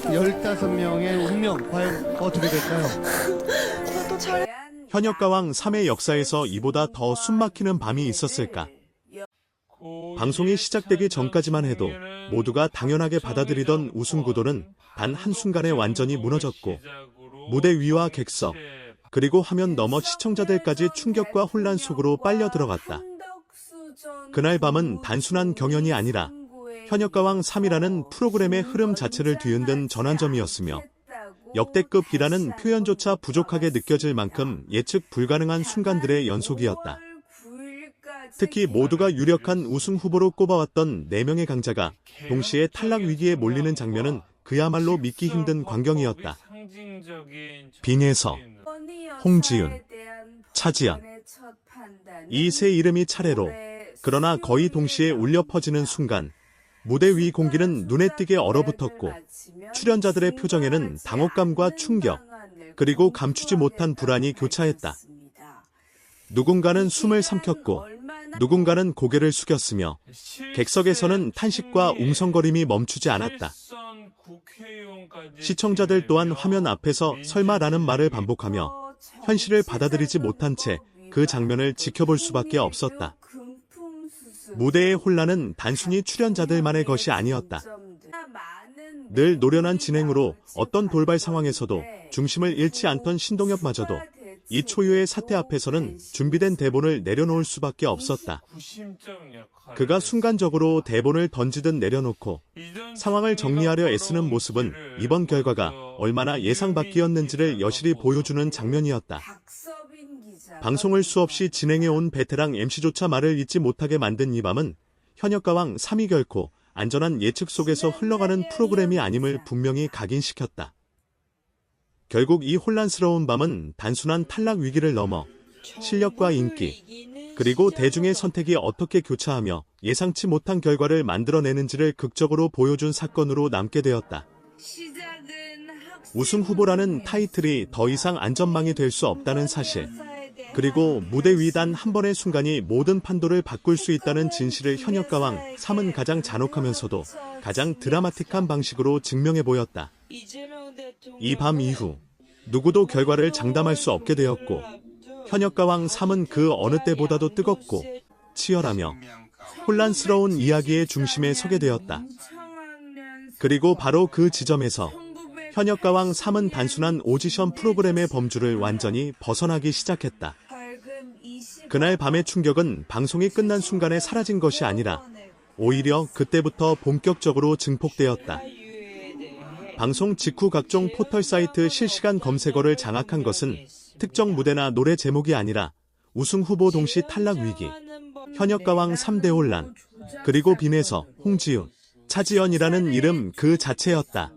15명의 운명 과연 어떻게 될까요? 현역가왕 3의 역사에서 이보다 더 숨막히는 밤이 있었을까? 방송이 시작되기 전까지만 해도 모두가 당연하게 받아들이던 우승 구도는 단 한순간에 완전히 무너졌고, 무대 위와 객석, 그리고 화면 너머 시청자들까지 충격과 혼란 속으로 빨려 들어갔다. 그날 밤은 단순한 경연이 아니라 현역가왕 3이라는 프로그램의 흐름 자체를 뒤흔든 전환점이었으며, 역대급이라는 표현조차 부족하게 느껴질 만큼 예측 불가능한 순간들의 연속이었다. 특히 모두가 유력한 우승 후보로 꼽아왔던 4명의 강자가 동시에 탈락 위기에 몰리는 장면은 그야말로 믿기 힘든 광경이었다. 빈혜서, 홍지윤, 차지연, 이 세 이름이 차례로, 그러나 거의 동시에 울려 퍼지는 순간 무대 위 공기는 눈에 띄게 얼어붙었고, 출연자들의 표정에는 당혹감과 충격, 그리고 감추지 못한 불안이 교차했다. 누군가는 숨을 삼켰고, 누군가는 고개를 숙였으며, 객석에서는 탄식과 웅성거림이 멈추지 않았다. 시청자들 또한 화면 앞에서 설마라는 말을 반복하며 현실을 받아들이지 못한 채 그 장면을 지켜볼 수밖에 없었다. 무대의 혼란은 단순히 출연자들만의 것이 아니었다. 늘 노련한 진행으로 어떤 돌발 상황에서도 중심을 잃지 않던 신동엽마저도 이 초유의 사태 앞에서는 준비된 대본을 내려놓을 수밖에 없었다. 그가 순간적으로 대본을 던지듯 내려놓고 상황을 정리하려 애쓰는 모습은 이번 결과가 얼마나 예상 밖이었는지를 여실히 보여주는 장면이었다. 방송을 수없이 진행해온 베테랑 MC조차 말을 잇지 못하게 만든 이 밤은 현역가왕 3이 결코 안전한 예측 속에서 흘러가는 프로그램이 아님을 분명히 각인시켰다. 결국 이 혼란스러운 밤은 단순한 탈락 위기를 넘어 실력과 인기, 그리고 대중의 선택이 어떻게 교차하며 예상치 못한 결과를 만들어내는지를 극적으로 보여준 사건으로 남게 되었다. 우승 후보라는 타이틀이 더 이상 안전망이 될 수 없다는 사실, 그리고 무대 위 단 한 번의 순간이 모든 판도를 바꿀 수 있다는 진실을 현역가왕 3은 가장 잔혹하면서도 가장 드라마틱한 방식으로 증명해 보였다. 이 밤 이후 누구도 결과를 장담할 수 없게 되었고, 현역가왕 3은 그 어느 때보다도 뜨겁고 치열하며 혼란스러운 이야기의 중심에 서게 되었다. 그리고 바로 그 지점에서 현역가왕 3은 단순한 오디션 프로그램의 범주를 완전히 벗어나기 시작했다. 그날 밤의 충격은 방송이 끝난 순간에 사라진 것이 아니라 오히려 그때부터 본격적으로 증폭되었다. 방송 직후 각종 포털 사이트 실시간 검색어를 장악한 것은 특정 무대나 노래 제목이 아니라 우승 후보 동시 탈락 위기, 현역가왕 3대 혼란, 그리고 빈혜서, 홍지윤, 차지연이라는 이름 그 자체였다.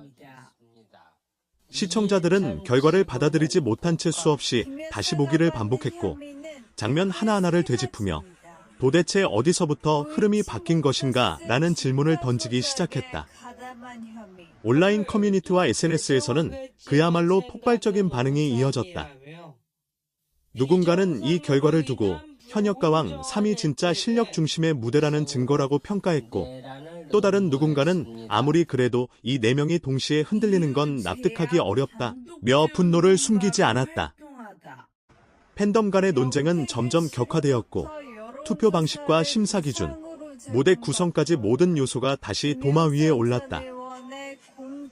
시청자들은 결과를 받아들이지 못한 채 수없이 다시 보기를 반복했고, 장면 하나하나를 되짚으며 도대체 어디서부터 흐름이 바뀐 것인가 라는 질문을 던지기 시작했다. 온라인 커뮤니티와 SNS에서는 그야말로 폭발적인 반응이 이어졌다. 누군가는 이 결과를 두고 현역가왕 3이 진짜 실력 중심의 무대라는 증거라고 평가했고, 또 다른 누군가는 아무리 그래도 이 4명이 동시에 흔들리는 건 납득하기 어렵다며 분노를 숨기지 않았다. 팬덤 간의 논쟁은 점점 격화되었고, 투표 방식과 심사 기준, 무대 구성까지 모든 요소가 다시 도마 위에 올랐다.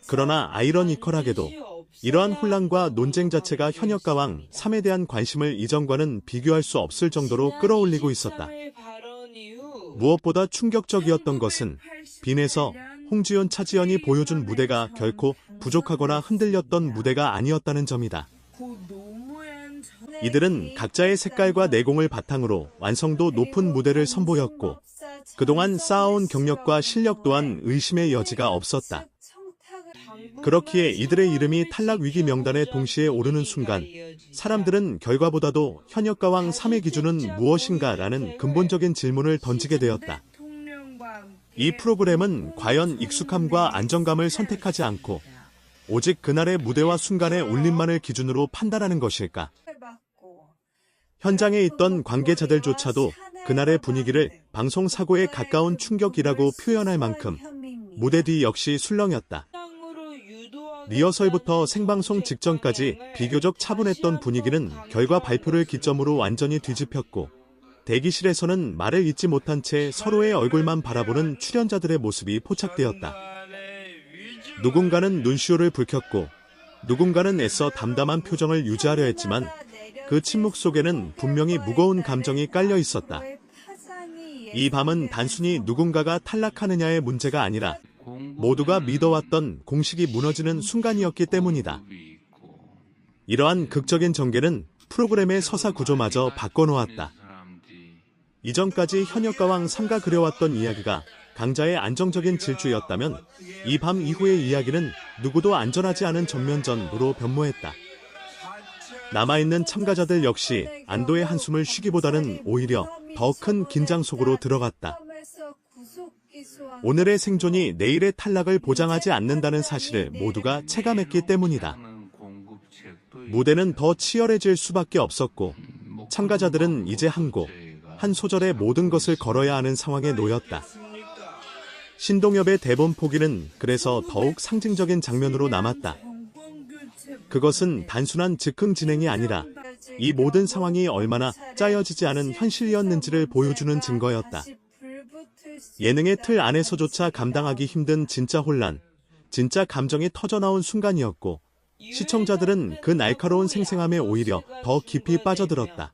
그러나 아이러니컬하게도 이러한 혼란과 논쟁 자체가 현역가왕 3에 대한 관심을 이전과는 비교할 수 없을 정도로 끌어올리고 있었다. 무엇보다 충격적이었던 것은 빈혜서, 홍지윤, 차지연이 보여준 무대가 결코 부족하거나 흔들렸던 무대가 아니었다는 점이다. 이들은 각자의 색깔과 내공을 바탕으로 완성도 높은 무대를 선보였고, 그동안 쌓아온 경력과 실력 또한 의심의 여지가 없었다. 그렇기에 이들의 이름이 탈락 위기 명단에 동시에 오르는 순간 사람들은 결과보다도 현역가왕 3의 기준은 무엇인가라는 근본적인 질문을 던지게 되었다. 이 프로그램은 과연 익숙함과 안정감을 선택하지 않고 오직 그날의 무대와 순간의 울림만을 기준으로 판단하는 것일까? 현장에 있던 관계자들조차도 그날의 분위기를 방송 사고에 가까운 충격이라고 표현할 만큼 무대 뒤 역시 술렁였다. 리허설부터 생방송 직전까지 비교적 차분했던 분위기는 결과 발표를 기점으로 완전히 뒤집혔고, 대기실에서는 말을 잇지 못한 채 서로의 얼굴만 바라보는 출연자들의 모습이 포착되었다. 누군가는 눈시울을 붉혔고, 누군가는 애써 담담한 표정을 유지하려 했지만 그 침묵 속에는 분명히 무거운 감정이 깔려 있었다. 이 밤은 단순히 누군가가 탈락하느냐의 문제가 아니라 모두가 믿어왔던 공식이 무너지는 순간이었기 때문이다. 이러한 극적인 전개는 프로그램의 서사 구조마저 바꿔놓았다. 이전까지 현역가왕 3가 그려왔던 이야기가 강자의 안정적인 질주였다면 이 밤 이후의 이야기는 누구도 안전하지 않은 전면전으로 변모했다. 남아있는 참가자들 역시 안도의 한숨을 쉬기보다는 오히려 더 큰 긴장 속으로 들어갔다. 오늘의 생존이 내일의 탈락을 보장하지 않는다는 사실을 모두가 체감했기 때문이다. 무대는 더 치열해질 수밖에 없었고 참가자들은 이제 한 곡, 한 소절에 모든 것을 걸어야 하는 상황에 놓였다. 신동엽의 대본 포기는 그래서 더욱 상징적인 장면으로 남았다. 그것은 단순한 즉흥 진행이 아니라 이 모든 상황이 얼마나 짜여지지 않은 현실이었는지를 보여주는 증거였다. 예능의 틀 안에서조차 감당하기 힘든 진짜 혼란, 진짜 감정이 터져나온 순간이었고 시청자들은 그 날카로운 생생함에 오히려 더 깊이 빠져들었다.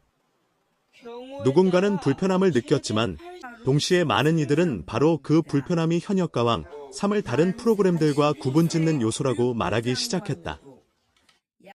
누군가는 불편함을 느꼈지만 동시에 많은 이들은 바로 그 불편함이 현역가왕 3을 다른 프로그램들과 구분짓는 요소라고 말하기 시작했다.